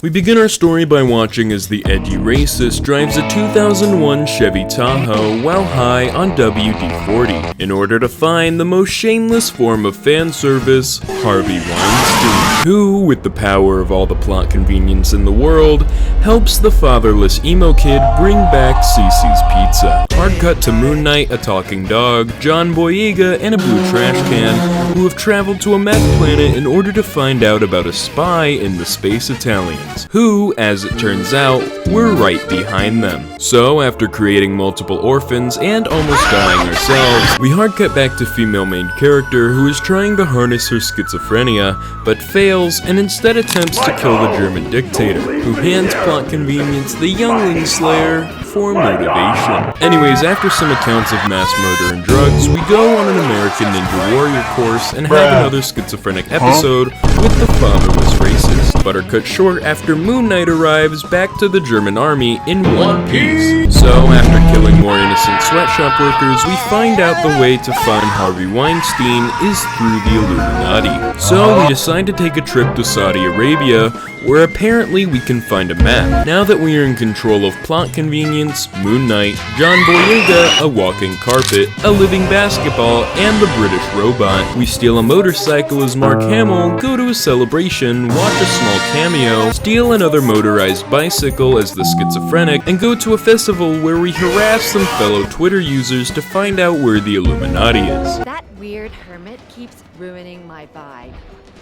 We begin our story by watching as the edgy racist drives a 2001 Chevy Tahoe while high on WD-40 in order to find the most shameless form of fan service, Harvey Weinstein, who, with the power of all the plot convenience in the world, helps the fatherless emo kid bring back Cece's Pizza. Hard cut to Moon Knight, a talking dog, John Boyega, and a blue trash can, who have traveled to a meth planet in order to find out about a spy in the Space Italians, who, as it turns out, were right behind them. So, after creating multiple orphans and almost dying ourselves, we hard cut back to female main character who is trying to harness her schizophrenia, but fails and instead attempts to kill the German dictator, who hands plot convenience the youngling slayer for motivation. Anyways, after some accounts of mass murder and drugs, we go on an American Ninja Warrior course and have another schizophrenic episode with the fatherless racist, but are cut short after Moon Knight arrives back to the German army in one piece. So, after killing more innocent sweatshop workers, we find out the way to find Harvey Weinstein is through the Illuminati. So, we decide to take a trip to Saudi Arabia, where apparently we can find a map. Now that we are in control of plot convenience, Moon Knight, John Boyega, a walking carpet, a living basketball, and the British robot, we steal a motorcycle as Mark Hamill, go to a celebration, watch a small cameo, steal another motorized bicycle as the schizophrenic, and go to a festival where we harass some fellow Twitter users to find out where the Illuminati is. That weird hermit keeps ruining my vibe.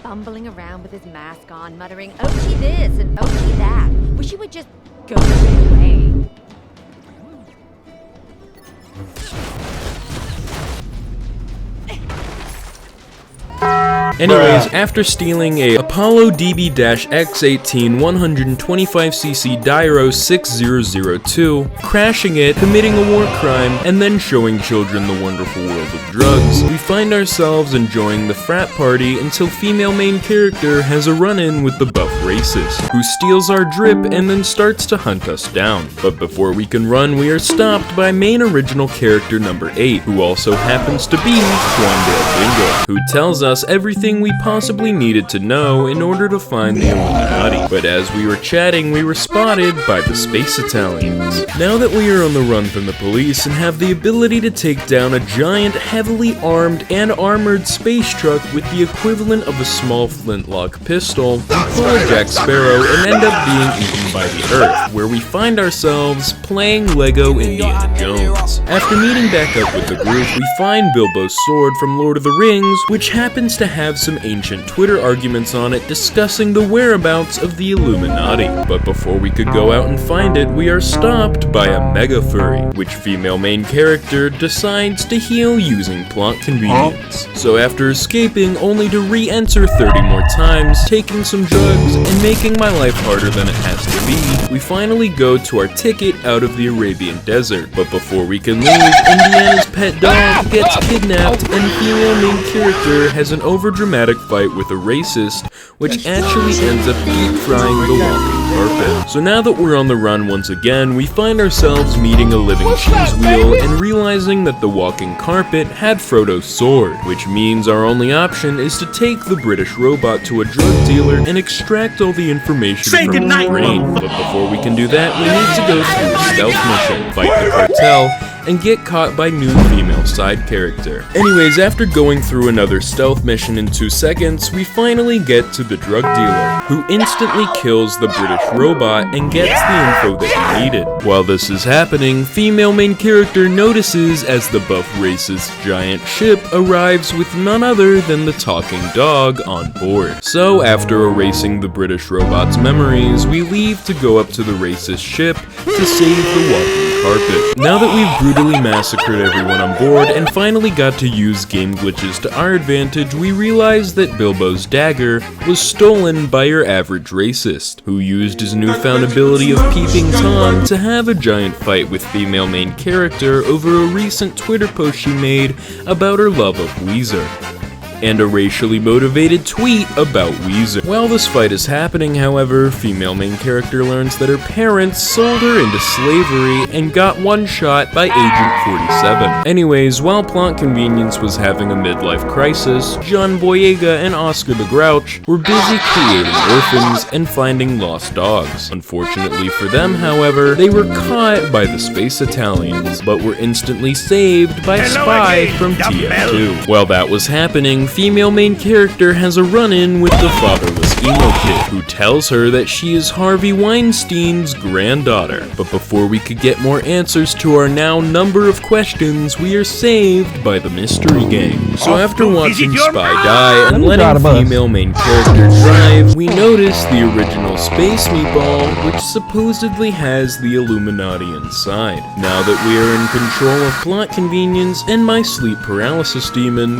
Fumbling around with his mask on, muttering, "Oh, gee this and oh, gee that. Wish he would just go away." Anyways, after stealing a Apollo DB-X18 125cc Dyro 6002, crashing it, committing a war crime, and then showing children the wonderful world of drugs, we find ourselves enjoying the frat party until female main character has a run-in with the buff racist, who steals our drip and then starts to hunt us down. But before we can run, we are stopped by main original character number 8, who also happens to be Twandale Bingo, who tells us everything we possibly needed to know in order to find the Illuminati. But as we were chatting, we were spotted by the Space Italians. Now that we are on the run from the police and have the ability to take down a giant, heavily armed and armored space truck with the equivalent of a small flintlock pistol, we pull a Jack Sparrow and end up being eaten by the Earth, where we find ourselves playing Lego Indiana Jones. After meeting back up with the group, we find Bilbo's sword from Lord of the Rings, which happens to have some ancient Twitter arguments on it discussing the whereabouts of the Illuminati. But before we could go out and find it, we are stopped by a mega furry, which female main character decides to heal using plot convenience. So after escaping only to re-enter 30 more times, taking some drugs, and making my life harder than it has to be, we finally go to our ticket out of the Arabian desert. But before we can leave, Indiana's pet dog gets kidnapped and female main character has an overdramatic fight with a racist, which actually ends up deep frying the walking carpet. So now that we're on the run once again, we find ourselves meeting a living cheese wheel and realizing that the walking carpet had Frodo's sword, which means our only option is to take the British robot to a drug dealer and extract all the information from his brain. But before we can do that, we need to go through a stealth mission, fight the cartel, and get caught by new female side character. Anyways, after going through another stealth mission in 2 seconds, we finally get to the drug dealer, who instantly kills the British robot and gets the info that he needed. While this is happening, female main character notices as the buff racist giant ship arrives with none other than the talking dog on board. So after erasing the British robot's memories, we leave to go up to the racist ship to save the walking carpet. Now that we've brutally massacred everyone on board and finally got to use game glitches to our advantage, we realized that Bilbo's dagger was stolen by your average racist, who used his newfound ability of peeping Tom to have a giant fight with female main character over a recent Twitter post she made about her love of Weezer. and a racially motivated tweet about Weezer. While this fight is happening, however, female main character learns that her parents sold her into slavery and got one shot by Agent 47. Anyways, while Plot Convenience was having a midlife crisis, John Boyega and Oscar the Grouch were busy creating orphans and finding lost dogs. Unfortunately for them, however, they were caught by the Space Italians, but were instantly saved by a spy from TF2. While that was happening, female main character has a run-in with the fatherless emo kid, who tells her that she is Harvey Weinstein's granddaughter. But before we could get more answers to our now number of questions, we are saved by the mystery gang. So after watching Spy die and letting female main character drive, we notice the original Space Meatball, which supposedly has the Illuminati inside. Now that we are in control of Plot Convenience and my sleep paralysis demon,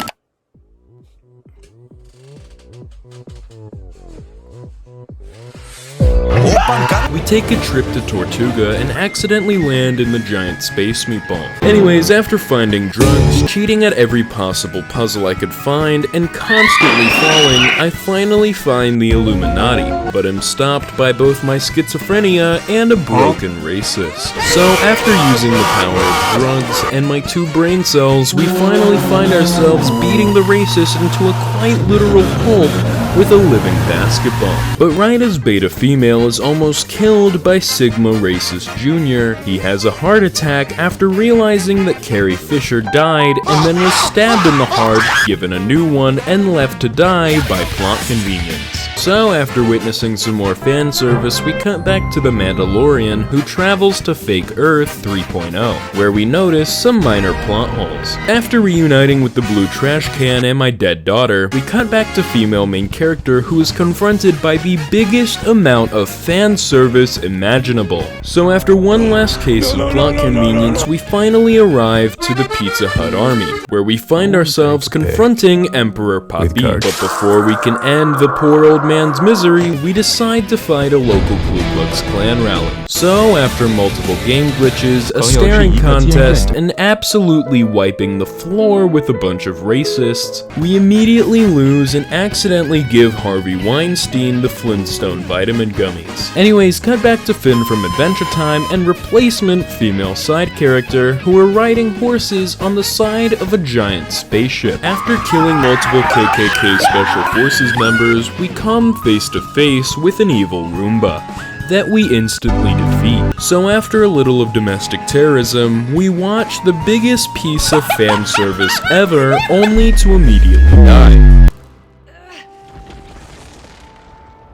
we take a trip to Tortuga and accidentally land in the giant space meatball. Anyways, after finding drugs, cheating at every possible puzzle I could find, and constantly falling, I finally find the Illuminati, but am stopped by both my schizophrenia and a broken racist. So after using the power of drugs and my 2 brain cells, we finally find ourselves beating the racist into a quite literal pulp with a living basketball. But right as Beta Female is almost killed by Sigma Racist Jr., he has a heart attack after realizing that Carrie Fisher died and then was stabbed in the heart, given a new one, and left to die by Plot Convenience. So after witnessing some more fan service, we cut back to the Mandalorian, who travels to Fake Earth 3.0, where we notice some minor plot holes. After reuniting with the blue trash can and my dead daughter, we cut back to female main character who is confronted by the biggest amount of fan service imaginable. So after one last case of Plot Convenience, we finally arrive to the Pizza Hut army, where we find ourselves confronting Emperor Papi. But before we can end the poor old man's misery, we decide to fight a local Ku Klux Klan rally. So after multiple game glitches, a staring contest, and absolutely wiping the floor with a bunch of racists, we immediately lose and accidentally give Harvey Weinstein the Flintstone vitamin gummies. Anyways, cut back to Finn from Adventure Time and replacement female side character who are riding horses on the side of a giant spaceship. After killing multiple KKK Special Forces members, we come face to face with an evil Roomba that we instantly defeat. So after a little of domestic terrorism, we watch the biggest piece of fan service ever, only to immediately die.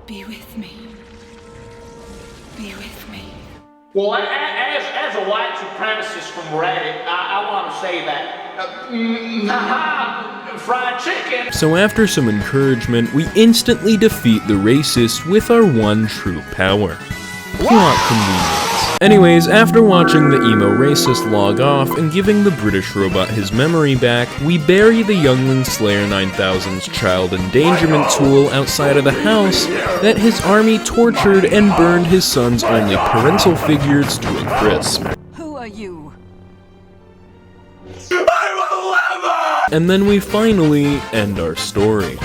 Be with me. Be with me. Well, as a white supremacist from Reddit, I want to say that fried chicken. So after some encouragement, we instantly defeat the racist with our one true power: Plot Convenience. Anyways, after watching the emo racist log off and giving the British robot his memory back, we bury the Youngling Slayer 9000's child endangerment tool outside of the house that his army tortured and burned his son's only parental figures to a crisp. Who are you? And then we finally end our story.